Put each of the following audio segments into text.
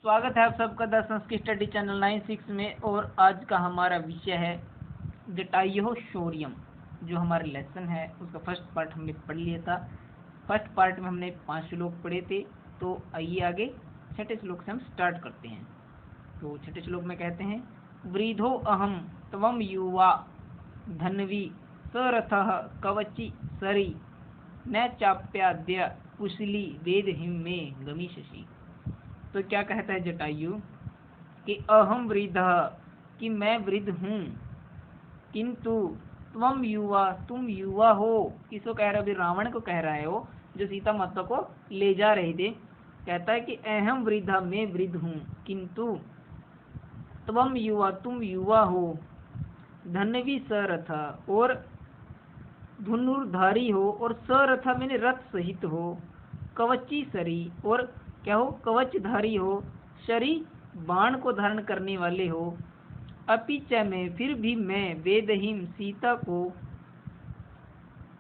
स्वागत है आप सबका द संस्कृत स्टडी चैनल 96 में। और आज का हमारा विषय है जटायु शौर्यम। जो हमारा लेसन है उसका फर्स्ट पार्ट हमने पढ़ लिया था। फर्स्ट पार्ट में हमने 5 श्लोक पढ़े थे। तो आइए आगे छठे श्लोक से हम स्टार्ट करते हैं। तो छठे श्लोक में कहते हैं, वृद्धो अहम त्वम युवा धन्वी सरथः कवची सरी न चाप्याद्य कुशली वेद हिम में गमिष्यसि। तो क्या कहता है जटायु कि अहम वृद्ध, कि मैं वृद्ध हूँ, किंतु त्वम युवा, तुम युवा हो। किसको कह रहा है? अभी रावण को कह रहा है, वो जो सीता माता को ले जा रहे थे। कहता है कि अहम वृद्ध, मैं वृद्ध हूँ, किंतु त्वम युवा, तुम युवा हो, धन्वी सरथ, और धनुर्धारी हो, और सरथ मैंने रथ सहित हो, कवची सरी, और क्या हो? कवचधारी हो, शरी बाण को धारण करने वाले हो, अपिच में फिर भी मैं वेदहीम सीता को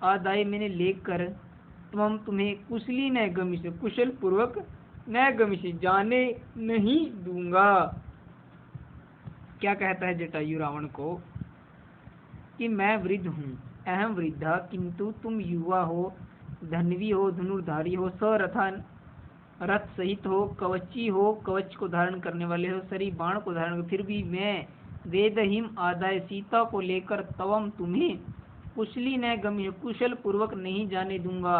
आदाय मैंने लेकर तुम तुम्हें कुशली न गमिष, कुशल पूर्वक न गमिष, जाने नहीं दूंगा। क्या कहता है जटायु रावण को कि मैं वृद्ध हूँ, अहम वृद्धा, किंतु तुम युवा हो, धनवी हो, धनुर्धारी हो, सरथन रथ सहित हो, कवची हो, कवच को धारण करने वाले हो, सरी बाण को धारण, फिर भी मैं वेदहिम आदाय सीता को लेकर तवम तुम्हें कुशली न गम्य, कुशल पूर्वक नहीं जाने दूंगा।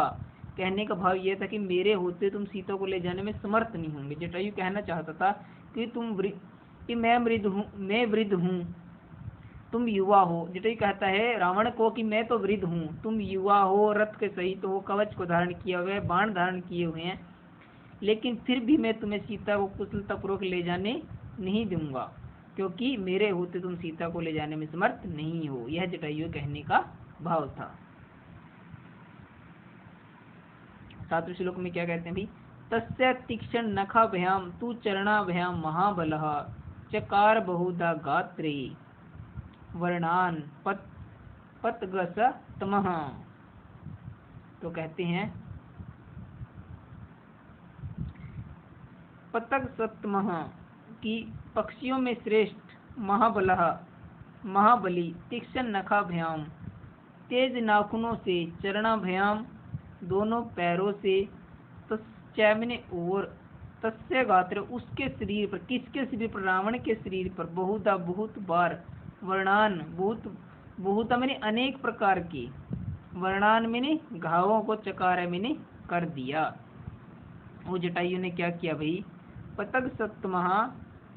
कहने का भाव यह था कि मेरे होते तुम सीता को ले जाने में समर्थ नहीं होंगे। जटायु कहना चाहता था कि मैं वृद्ध हूँ, तुम युवा हो। जटायु कहता है रावण को कि मैं तो वृद्ध हूँ, तुम युवा हो, रथ के सहित हो, कवच को धारण किया हुआ है, बाण धारण किए हुए हैं, लेकिन फिर भी मैं तुम्हें सीता को कुशलतापूर्वक ले जाने नहीं दूंगा, क्योंकि मेरे होते तुम सीता को ले जाने में समर्थ नहीं हो। यह जटायु कहने का भाव था। 7वें श्लोक में क्या कहते हैं भाई? तस्य तीक्ष्ण नखाभ्याम तु चरणाभ्याम महाबलः चकार बहुधा गात्रे वर्णान पतगस तमः। तो कहते हैं पतग सप्तमः की पक्षियों में श्रेष्ठ, महाबलः महाबली, तीक्ष्ण नखाभ्याम तेज नाखूनों से, चरणाभ्याम दोनों पैरों से, तस्मैने और तस्य गात्र उसके शरीर पर, किसके शरीर पर? रावण के शरीर पर, बहुधा बहुत बार, वर्णान बहुत मैंने अनेक प्रकार के, वर्णान मैंने घावों को, चकार मैंने कर दिया। वो जटायु ने क्या किया भाई? पतंग सप्तमः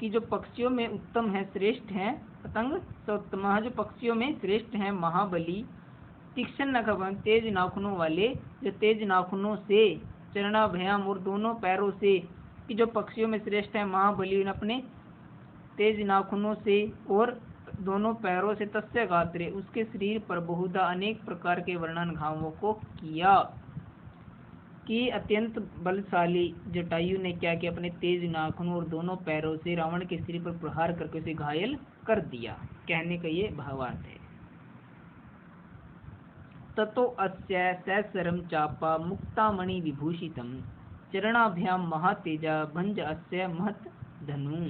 की जो पक्षियों में उत्तम है, श्रेष्ठ है, पतंग सप्तमः जो पक्षियों में श्रेष्ठ है, महाबली, तीक्ष्ण नखभ्याम तेज नाखूनों वाले, जो तेज नाखूनों से, चरणाभ्याम और दोनों पैरों से, कि जो पक्षियों में श्रेष्ठ है, महाबली अपने तेज नाखूनों से और दोनों पैरों से, तस्य गात्रे उसके शरीर पर, बहुधा अनेक प्रकार के वर्णन घावों को किया। कि अत्यंत बलशाली जटायु ने क्या किया? अपने तेज नाखूनों और दोनों पैरों से रावण के शरीर पर प्रहार करके उसे घायल कर दिया। कहने का ये भावार्थ है। ततो अस्य सहस्रम चापा मुक्तामणि विभूषितम चरणाभ्याम महातेजा भंज अस्य महत धनु।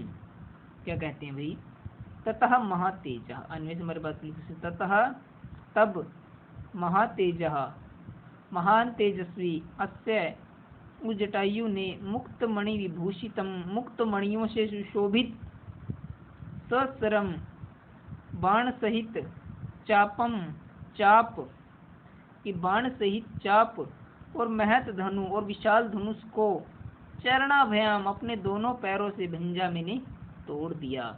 क्या कहते हैं भाई? ततः महातेजा, अन्य से हमारी बात, ततः तब, महातेजा महान तेजस्वी, अस्य उस जटायु ने, मुक्त मणि विभूषितम मुक्त मणियों से सुशोभित, ससरम बाण सहित, चापम चाप की बाण सहित चाप, और महत धनु और विशाल धनुष को, चरणाभ्याम अपने दोनों पैरों से भंजा मैंने तोड़ दिया।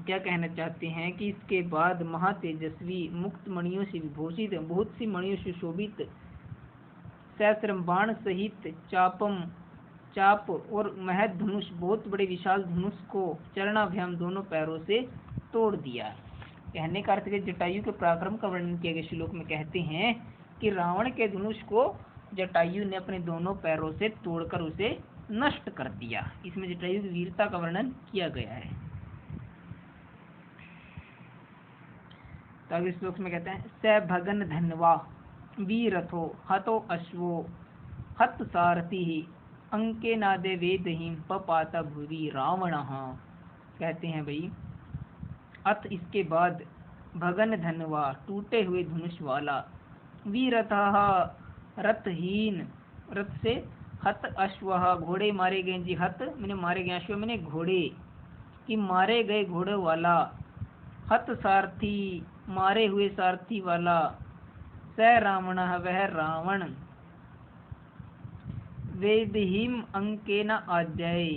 क्या कहना चाहते हैं कि इसके बाद महातेजस्वी, मुक्त मणियों से विभूषित, बहुत सी मणियों से शोभित, सहस्रम बाण सहित, चापम चाप और महत धनुष बहुत बड़े विशाल धनुष को, चरणाभ्याम दोनों पैरों से तोड़ दिया। कहने का अर्थ है जटायु के पराक्रम का वर्णन किया गया। श्लोक में कहते हैं कि रावण के धनुष को जटायु ने अपने दोनों पैरों से तोड़कर उसे नष्ट कर दिया। इसमें जटायु की वीरता का वर्णन किया गया है। तो अगले श्लोक में कहते हैं, स भगन धन्वा वीरथो हतो अश्वो हत सारथी अंके नादे वेदहीम पपाता भुवि रावणः। कहते हैं भाई अथ इसके बाद भगन धनवा टूटे हुए धनुष वाला, वीरतः रथहीन रथ से, हत अश्वः घोड़े मारे गए जी, हत मैंने मारे गए, अश्व मैंने घोड़े कि मारे गए घोड़े वाला, हत सारथी मारे हुए सारथी वाला, स रावणः वह रावण, वेदहीम अंके न आद्याय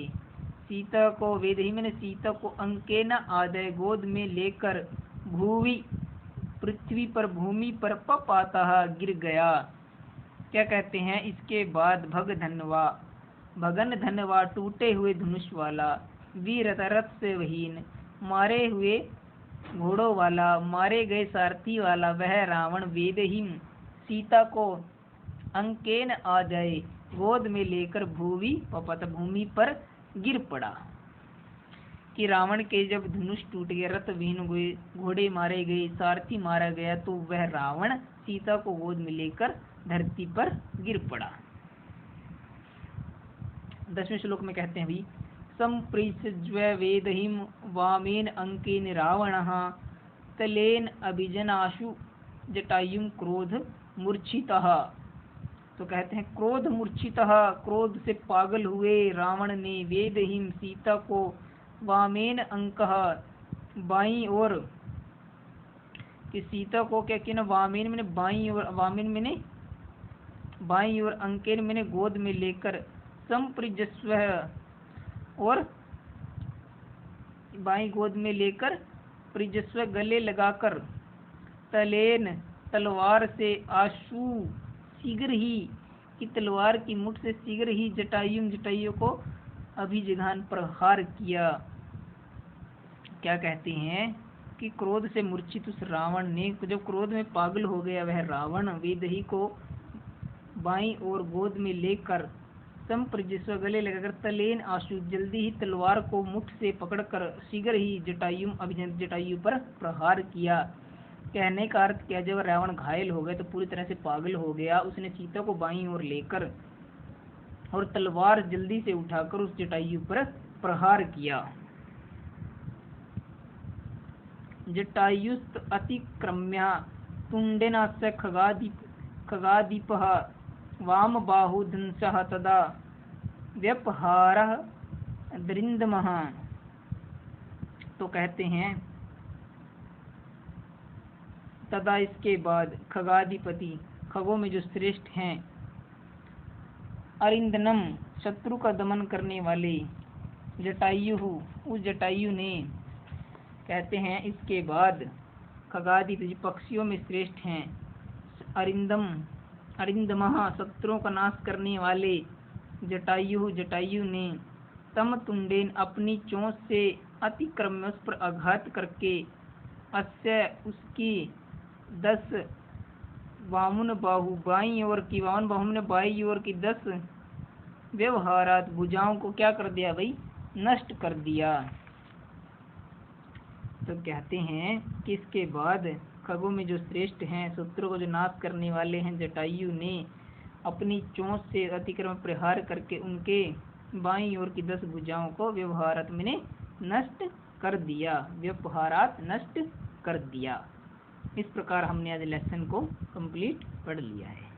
सीता को, वेदहीम मैंने सीता को, अंके न आद्याय गोद में लेकर, भूवि पृथ्वी पर भूमि पर, पपातः गिर गया। क्या कहते हैं इसके बाद भगन धनवा टूटे हुए धनुष वाला, वीर रथ से वहीन मारे हुए घोड़ों वाला, मारे गए सारथी वाला वह रावण, वेदहीम सीता को, अंकेन आ जाए गोद में लेकर, भूवि पपत भूमि पर गिर पड़ा। कि रावण के जब धनुष टूट गए, रथ विहीन हुए, घोड़े मारे गए, सारथी मारा गया, तो वह रावण सीता को गोद में लेकर धरती पर गिर पड़ा। 10वें श्लोक में कहते हैं भी संप्रीज्व वेदहीम वामेन अंकेन रावणः तलेन अभिजनाशु जटायुं क्रोध मूर्छितः। तो कहते हैं क्रोध मूर्छितः, क्रोध से पागल हुए रावण ने, वेदहीम सीता को, वामेन अंकः बाईं ओर, कि सीता को क्या किया ना, वामेन मैंने बाईं ओर, वामेन मैंने बाईं ओर, अंकेन मैंने गोद में लेकर, संप्रिजस्व और बाईं गोद में लेकर, प्रिजस्व गले लगाकर, तलेन तलवार से, आशु शीघ्र ही, कि तलवार की मुठ से शीघ्र ही, जटायु को अभिजघान प्रहार किया। क्या कहते हैं कि क्रोध से मूर्छित उस रावण ने, जब क्रोध में पागल हो गया वह रावण, वेदही को बाईं ओर गोद में लेकर, संप्रजिस्व गले लगाकर, तलेन आशु जल्दी ही तलवार को मुठ से पकड़कर, शीघ्र ही जटायु पर प्रहार किया। कहने का अर्थ क्या, जब रावण घायल हो गया तो पूरी तरह से पागल हो गया, उसने सीता को बाईं ओर लेकर और तलवार जल्दी से उठाकर उस जटायु पर प्रहार किया। जटायुस्त अतिक्रम्य तुंडेन स खगादीपः वाम बाहु धंसः तदा व्यपहारः दरिंदमः। तो कहते हैं तदा इसके बाद, खगाधिपति खगों में जो श्रेष्ठ हैं, अरिंदनम शत्रु का दमन करने वाले, जटायु उस जटायु ने, कहते हैं इसके बाद खगाधिपति पक्षियों में श्रेष्ठ हैं, अरिंदमः शत्रुओं का नाश करने वाले, जटायु ने, तम तुंडेन अपनी चोंच से, अतिक्रम्य उस पर आघात करके, अस्य उसकी, 10 वामन बाहु बाईं ओर की, वामन बाहु ने बाईं ओर की 10 व्यवहारात भुजाओं को क्या कर दिया भाई, नष्ट कर दिया। तो कहते हैं कि इसके बाद खगों में जो श्रेष्ठ हैं, शत्रु को जो नाश करने वाले हैं, जटायु ने अपनी चोंच से अतिक्रम प्रहार करके उनके बाईं ओर की 10 भुजाओं को व्यवहारात मैंने नष्ट कर दिया, व्यवहारात नष्ट कर दिया। इस प्रकार हमने आज लेसन को कंप्लीट पढ़ लिया है।